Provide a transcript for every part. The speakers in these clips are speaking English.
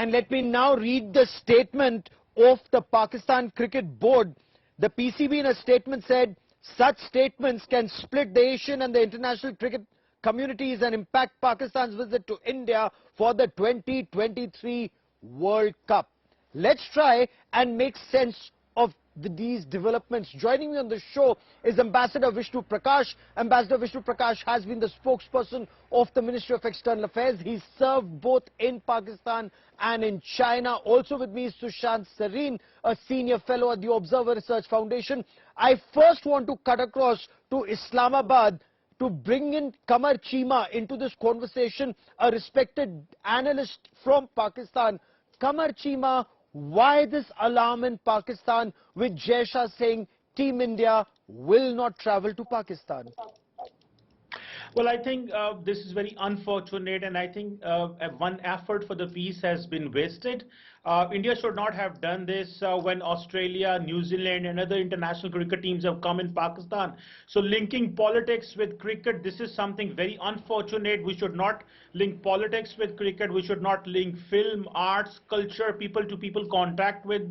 And let me now read the statement of the Pakistan Cricket Board. The PCB in a statement said, such statements can split the Asian and the international cricket communities and impact Pakistan's visit to India for the 2023 World Cup. Let's try and make sense of these developments. Joining me on the show is Ambassador Vishnu Prakash. Ambassador Vishnu Prakash has been the spokesperson of the Ministry of External Affairs. He's served both in Pakistan and in China. Also with me is Sushant Sareen, a senior fellow at the Observer Research Foundation. I first want to cut across to Islamabad to bring in Kumar into this conversation, a respected analyst from Pakistan. Kumar, why this alarm in Pakistan with Jai Shah saying Team India will not travel to Pakistan? Well, I think this is very unfortunate, and I think one effort for the peace has been wasted. India should not have done this when Australia, New Zealand and other international cricket teams have come in Pakistan. So linking politics with cricket, this is something very unfortunate. We should not link politics with cricket. We should not link film, arts, culture, people-to-people contact with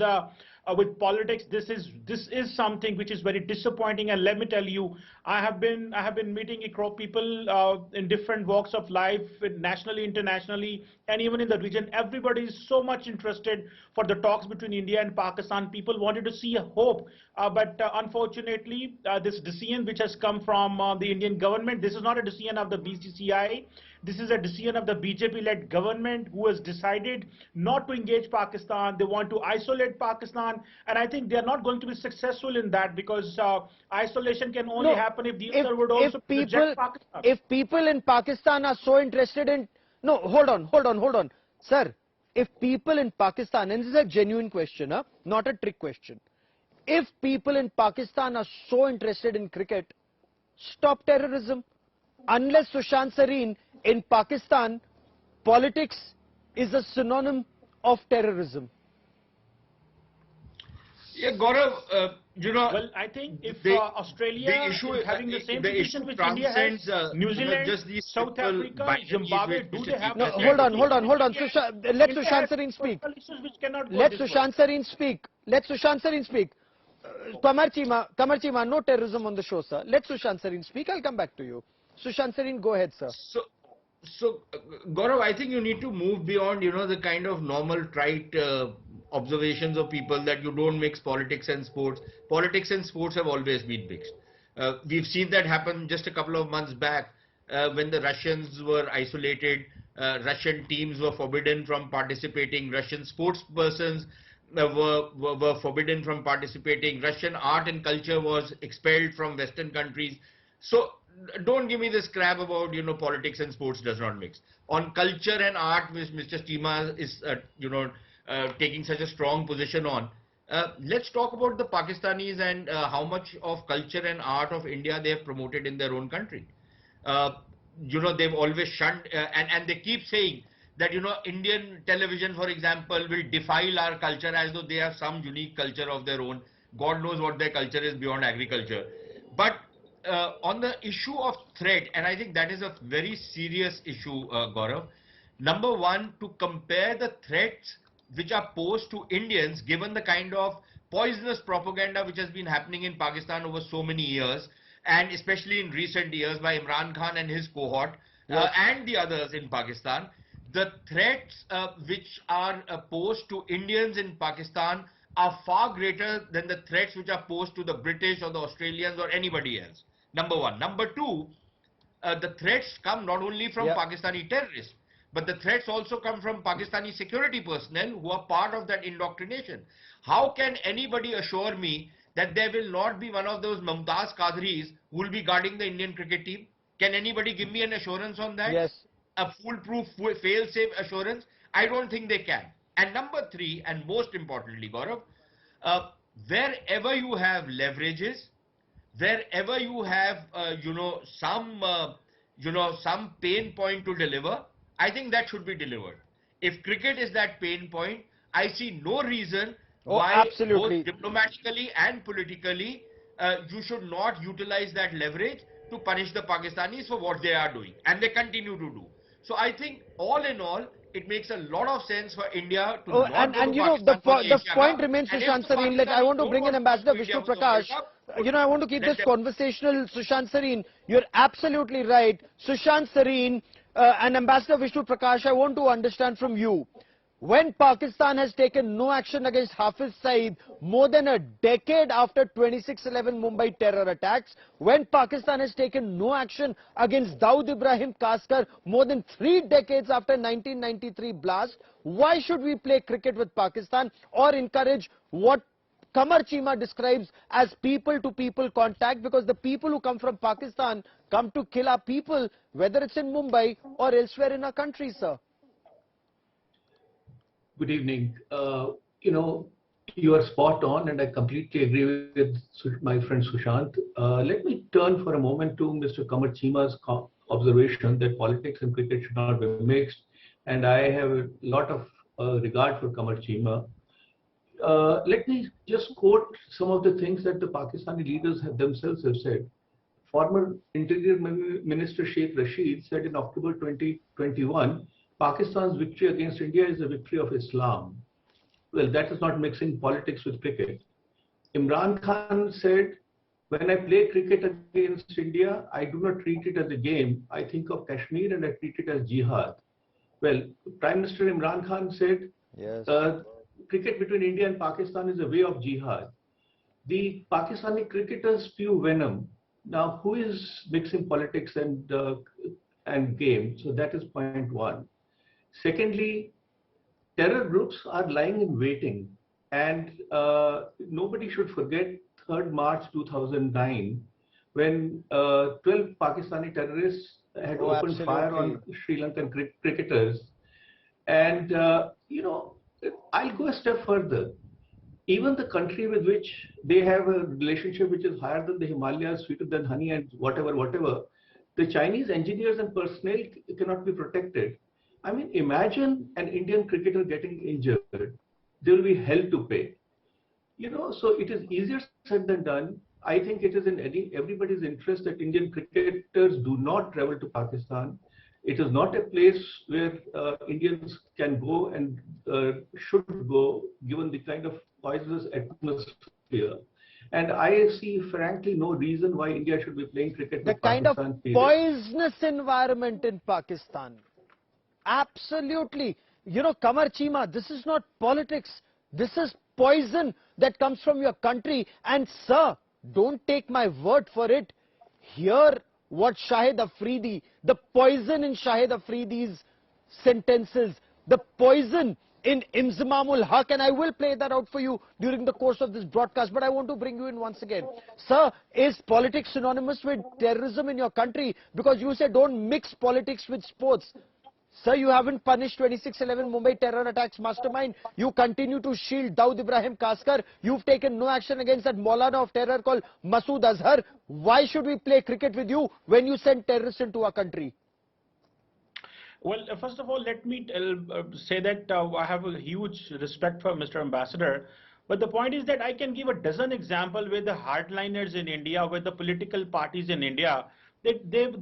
politics. This is something which is very disappointing. And let me tell you, I have been meeting people in different walks of life, nationally, internationally, and even in the region. Everybody is so much interested for the talks between India and Pakistan. People wanted to see a hope, but unfortunately, this decision which has come from the Indian government, this is not a decision of the BCCI. This is a decision of the BJP-led government who has decided not to engage Pakistan. They want to isolate Pakistan, and I think they are not going to be successful in that, because isolation can only happen if the other would also reject Pakistan. If people in Pakistan are so interested in... No, hold on. Sir, if people in Pakistan, and this is a genuine question, not a trick question. If people in Pakistan are so interested in cricket, stop terrorism. Unless, Sushant Sareen, in Pakistan, politics is a synonym of terrorism. Yeah, Gaurav, well, I think if Australia is having the same position which India has, New Zealand, South Africa, Zimbabwe, do they have... No, hold on. Let Sushant Sareen speak. Let Sushant Sareen speak. Kumar, no terrorism on the show, sir. Let Sushant Sareen speak. I'll come back to you. Sushant Sareen, go ahead, sir. So, Gaurav, I think you need to move beyond, the kind of normal trite observations of people that you don't mix politics and sports. Politics and sports have always been mixed. We've seen that happen just a couple of months back when the Russians were isolated. Russian teams were forbidden from participating. Russian sports persons were forbidden from participating. Russian art and culture was expelled from Western countries. So don't give me this crap about, politics and sports does not mix. On culture and art, which Mr. Stima is, taking such a strong position on, let's talk about the Pakistanis and how much of culture and art of India they have promoted in their own country. They've always shunned, and they keep saying that, Indian television, for example, will defile our culture as though they have some unique culture of their own. God knows what their culture is beyond agriculture. But on the issue of threat, and I think that is a very serious issue, Gaurav. Number one, to compare the threats which are posed to Indians, given the kind of poisonous propaganda which has been happening in Pakistan over so many years, and especially in recent years by Imran Khan and his cohort, and the others in Pakistan, the threats which are posed to Indians in Pakistan are far greater than the threats which are posed to the British or the Australians or anybody else. Number one. Number two, the threats come not only from Pakistani terrorists, but the threats also come from Pakistani security personnel who are part of that indoctrination. How can anybody assure me that there will not be one of those Mumtaz Qadris who will be guarding the Indian cricket team? Can anybody give me an assurance on that? Yes. A foolproof, fail-safe assurance? I don't think they can. And number three, and most importantly, Gaurav, wherever you have leverages, wherever you have, some pain point to deliver, I think that should be delivered. If cricket is that pain point, I see no reason why both diplomatically and politically you should not utilize that leverage to punish the Pakistanis for what they are doing, and they continue to do. So I think all in all, it makes a lot of sense for India to Oh, not go to and you know, Pakistan for the the Asia point Cup. remains, And if Sushant the Sareen, I Pakistanis want to don't bring in want to come Ambassador to India Vishnu for the World Prakash. Cup, good. I want to keep Let this them. conversational. Sushant Sareen, you're absolutely right. Sushant Sareen and Ambassador Vishnu Prakash, I want to understand from you. When Pakistan has taken no action against Hafiz Saeed more than a decade after 26/11 Mumbai terror attacks, when Pakistan has taken no action against Dawood Ibrahim Kaskar more than 3 decades after 1993 blast, why should we play cricket with Pakistan or encourage what Kumar describes as people-to-people contact, because the people who come from Pakistan come to kill our people, whether it's in Mumbai or elsewhere in our country, sir? Good evening. You are spot on, and I completely agree with my friend Sushant. Let me turn for a moment to Mr. Kamar Chima's observation that politics and cricket should not be mixed, and I have a lot of regard for Kamar Chima. Let me just quote some of the things that the Pakistani leaders themselves have said. Former Interior Minister Sheikh Rashid said in October 2021, Pakistan's victory against India is a victory of Islam. Well, that is not mixing politics with cricket. Imran Khan said, when I play cricket against India, I do not treat it as a game. I think of Kashmir and I treat it as jihad. Well, Prime Minister Imran Khan said, Yes. Cricket between India and Pakistan is a way of jihad. The Pakistani cricketers spew venom. Now, who is mixing politics and game? So that is point one. Secondly, terror groups are lying in waiting, and nobody should forget 3rd March 2009, when 12 Pakistani terrorists had opened fire on Sri Lankan cricketers. And I'll go a step further. Even the country with which they have a relationship which is higher than the Himalayas, sweeter than honey, and whatever, the Chinese engineers and personnel cannot be protected. I mean, imagine an Indian cricketer getting injured. There will be hell to pay. So it is easier said than done. I think it is in everybody's interest that Indian cricketers do not travel to Pakistan. It is not a place where Indians can go and should go, given the kind of poisonous atmosphere. And I see, frankly, no reason why India should be playing cricket with Pakistan. The kind of poisonous environment in Pakistan. Absolutely. Kamar Chima, this is not politics. This is poison that comes from your country. And sir, don't take my word for it. Hear what Shahid Afridi, the poison in Shahid Afridi's sentences, the poison in Imzamamul Haq, and I will play that out for you during the course of this broadcast, but I want to bring you in once again. Sir, is politics synonymous with terrorism in your country? Because you said don't mix politics with sports. Sir, you haven't punished 26/11 Mumbai terror attacks mastermind. You continue to shield Dawood Ibrahim Kaskar. You've taken no action against that Maulana of terror called Masood Azhar. Why should we play cricket with you when you send terrorists into our country? Well, first of all, let me say that I have a huge respect for Mr. Ambassador. But the point is that I can give a dozen examples where the hardliners in India, where the political parties in India, they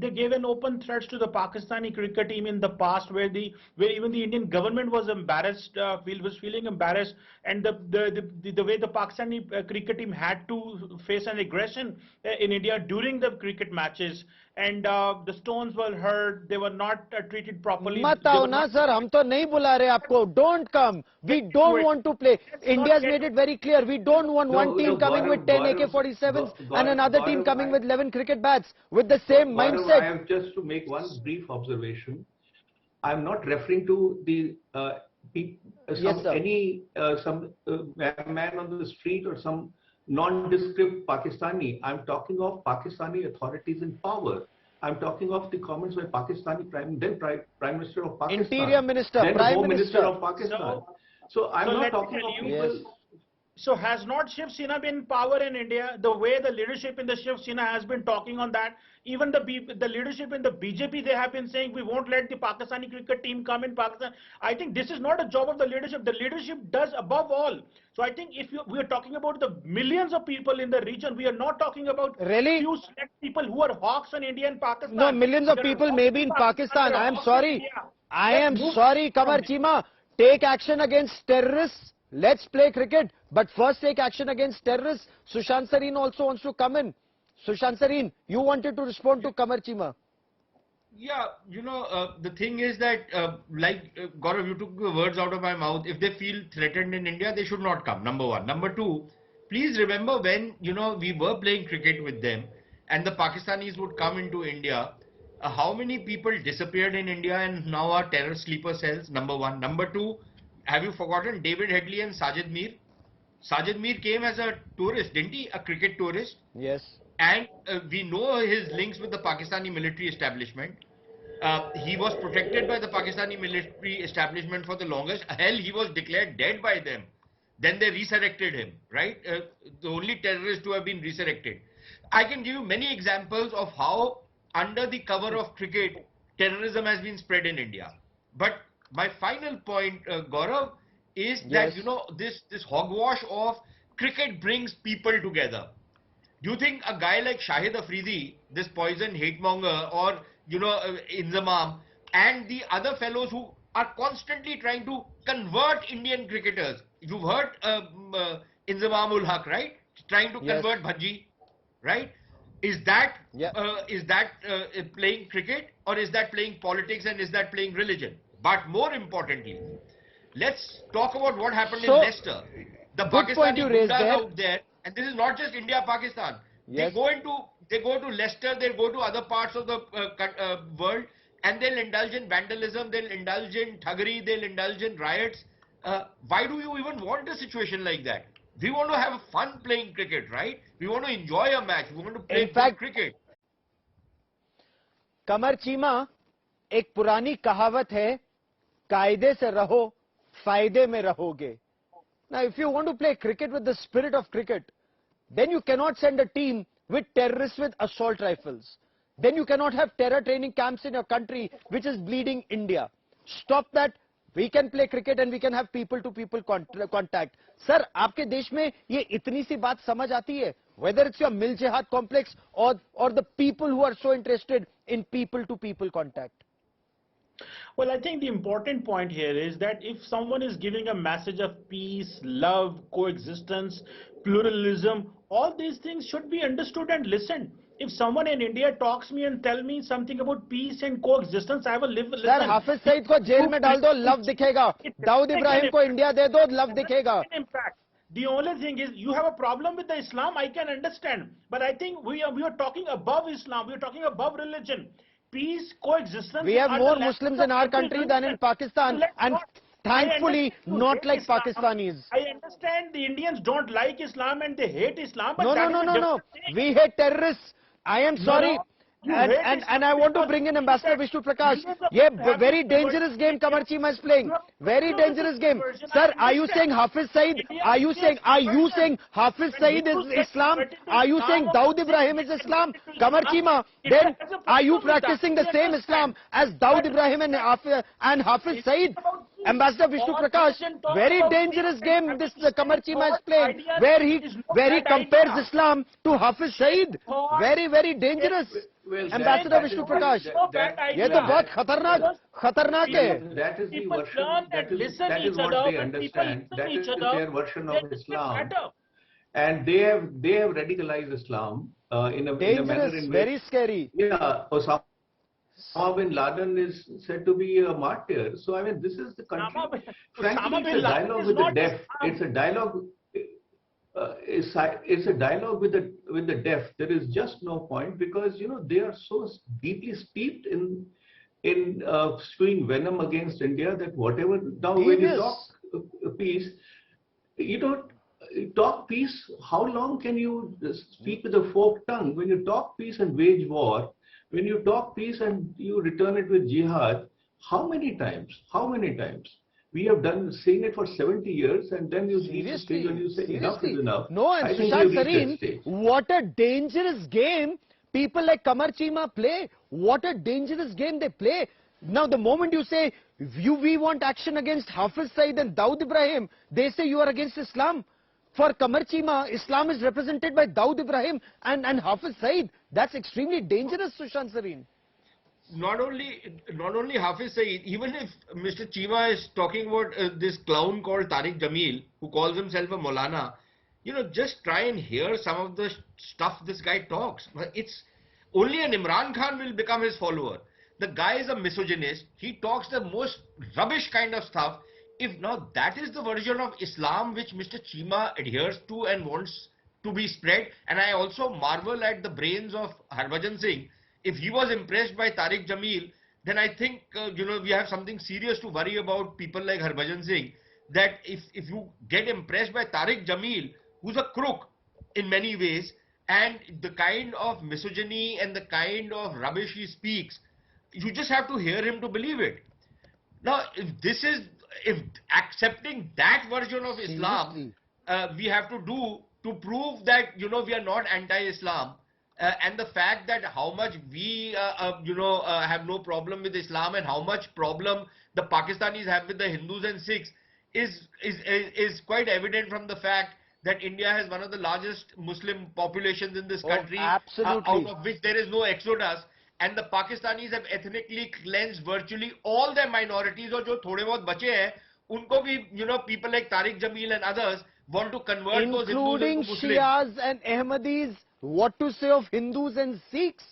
gave an open threats to the Pakistani cricket team in the past, where even the Indian government was embarrassed, was feeling embarrassed, and the way the Pakistani cricket team had to face an aggression in India during the cricket matches, and the stones were hurt, they were not treated properly. Mat aao na sir, hum to nahi bula rahe aapko. Don't come. We don't want to play. India's made it very clear. We don't want one team coming with 10 AK-47s and another team coming with 11 cricket bats with the same mindset. I have just to make one brief observation. I am not referring to the some man on the street or some nondescript Pakistani. I'm talking of Pakistani authorities in power. I'm talking of the comments by Pakistani Prime Minister of Pakistan, Interior Minister, then Prime Home Minister of Pakistan. So I'm not talking of people. Yes. So has not Shiv Sena been in power in India? The way the leadership in the Shiv Sena has been talking on that, even the leadership in the BJP, they have been saying we won't let the Pakistani cricket team come in Pakistan. I think this is not a job of the leadership. The leadership does above all. So I think if we are talking about the millions of people in the region, we are not talking about few select people who are hawks in India and Pakistan. No, millions of people may be in Pakistan. I am sorry. I am sorry, Kamar Chima. Take action against terrorists. Let's play cricket. But first take action against terrorists. Sushant Sareen also wants to come in. Sushant Sareen, you wanted to respond to Kamar Chima. Yeah, the thing is that, Gaurav, you took the words out of my mouth. If they feel threatened in India, they should not come, number one. Number two, please remember when, we were playing cricket with them and the Pakistanis would come into India, how many people disappeared in India and now are terror sleeper cells, number one. Number two, have you forgotten David Headley and Sajid Mir? Sajid Mir came as a tourist, didn't he? A cricket tourist. Yes. And we know his links with the Pakistani military establishment. He was protected by the Pakistani military establishment for the longest. Hell, he was declared dead by them. Then they resurrected him, right? The only terrorist to have been resurrected. I can give you many examples of how, under the cover of cricket, terrorism has been spread in India. But my final point, Gaurav, is that, this hogwash of cricket brings people together. Do you think a guy like Shahid Afridi, this poison hate monger, or, Inzamam, and the other fellows who are constantly trying to convert Indian cricketers? You've heard Inzamam ul Haq, right? Trying to convert Bhaji, right? Is that playing cricket, or is that playing politics, and is that playing religion? But more importantly, let's talk about what happened in Leicester. The Pakistani Gundas out there, and this is not just India, Pakistan. Yes. They go to Leicester, they go to other parts of the world, and they'll indulge in vandalism, they'll indulge in thuggery, they'll indulge in riots. Why do you even want a situation like that? We want to have fun playing cricket, right? We want to enjoy a match. We want to play good cricket. कमर चीमा, एक पुरानी कहावत है, कायदे से रहो, फायदे में रहोगे. Now, if you want to play cricket with the spirit of cricket, then you cannot send a team with terrorists with assault rifles. Then you cannot have terror training camps in your country, which is bleeding India. Stop that. We can play cricket and we can have people-to-people contact. Sir, आपके देश में ये इतनी सी बात समझ आती है? Whether it's your Mil Jihad complex or the people who are so interested in people-to-people contact. Well, I think the important point here is that if someone is giving a message of peace, love, coexistence, pluralism, all these things should be understood and listened. If someone in India talks me and tell me something about peace and coexistence, I will listen. Sir, Hafiz Saeed को jail में डाल दो, love दिखेगा. दाऊद इब्राहिम को India दे दो, love दिखेगा. In fact, the only thing is, you have a problem with the Islam, I can understand. But I think we are talking above Islam, we are talking above religion. Peace, coexistence. We have more Muslims in our country than in Pakistan, and thankfully not like Pakistanis. I understand the Indians don't like Islam and they hate Islam. But No. We hate terrorists. I am sorry. And I want to bring in Ambassador Vishnu Prakash. Yeah, very dangerous game Kamar Chima is playing. Very dangerous game. Sir, are you saying Hafiz Saeed? Are you saying Hafiz Saeed is Islam? Are you saying Dawood Ibrahim is Islam? Kamar Chima, then are you practicing the same Islam as Dawood Ibrahim and Hafiz Saeed? Ambassador Vishnu Prakash, very dangerous game this Kamar Chima is playing, where he compares Islam to Hafiz Saeed. Very, very dangerous. Ambassador Vishnu Prakash, ये तो बहुत खतरनाक है. That is the version. That is what they understand. That is their version of Islam, and they have radicalized Islam in a manner in which, very scary. Yeah, Osama bin Laden is said to be a martyr. So I mean, this is the country. Frankly, it's a dialogue with the deaf. It's a dialogue. It's a dialogue with the deaf. There is just no point, because they are so deeply steeped in spewing venom against India that whatever. Now when you talk peace, you don't talk peace. How long can you speak with a forked tongue? When you talk peace and wage war, when you talk peace and you return it with jihad, how many times? We have seen it for 70 years, and then you reach a stage when you say enough is enough. No, and Sushant Sareen, what a dangerous game people like Kamar Chima play. What a dangerous game they play. Now, the moment you say, we want action against Hafiz Saeed and Dawood Ibrahim, they say you are against Islam. For Kamar Chima, Islam is represented by Dawood Ibrahim and Hafiz Saeed. That's extremely dangerous, Sushant Sareen. not only Hafiz Saeed, even if Mr. Chima is talking about this clown called Tariq Jamil, who calls himself a Maulana, just try and hear some of the stuff this guy talks. It's only an Imran Khan will become his follower. The guy is a misogynist. He talks the most rubbish kind of stuff. If now that is the version of Islam which Mr. Chima adheres to and wants to be spread, and I also marvel at the brains of Harbhajan Singh. If he was impressed by Tariq Jamil, then I think we have something serious to worry about people like Harbhajan Singh. That if you get impressed by Tariq Jamil, who's a crook in many ways, and the kind of misogyny and the kind of rubbish he speaks, you just have to hear him to believe it. Now, if accepting that version of Islam, Seriously. we have to do to prove that we are not anti-Islam, and the fact that how much we have no problem with Islam and how much problem the Pakistanis have with the Hindus and Sikhs is quite evident from the fact that India has one of the largest Muslim populations in this country, absolutely. out of which there is no exodus. And the Pakistanis have ethnically cleansed virtually all their minorities, or jo thode bahut bache hain, unko bhi, people like Tariq Jamil and others want to convert those Hindus Including into Muslims. Shias and Ahmadis. What to say of Hindus and Sikhs?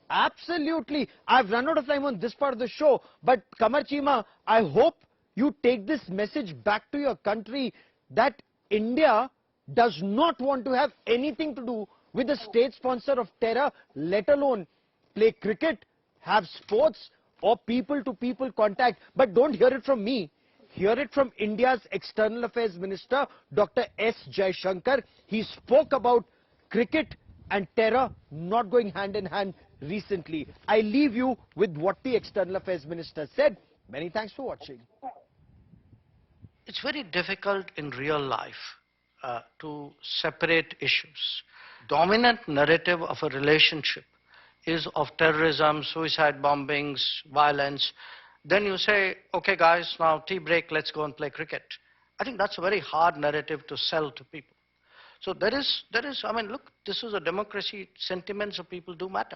Absolutely. I've run out of time on this part of the show. But Kamar Chima, I hope you take this message back to your country that India does not want to have anything to do with a state sponsor of terror, let alone play cricket, have sports or people-to-people contact. But don't hear it from me. Hear it from India's External Affairs Minister, Dr. S. Jaishankar. He spoke about cricket and terror not going hand in hand recently. I leave you with what the External Affairs Minister said. Many thanks for watching. It's very difficult in real life to separate issues. Dominant narrative of a relationship is of terrorism, suicide bombings, violence. Then you say, okay guys, now tea break, let's go and play cricket. I think that's a very hard narrative to sell to people. So there is, I mean, look, this is a democracy, sentiments of people do matter.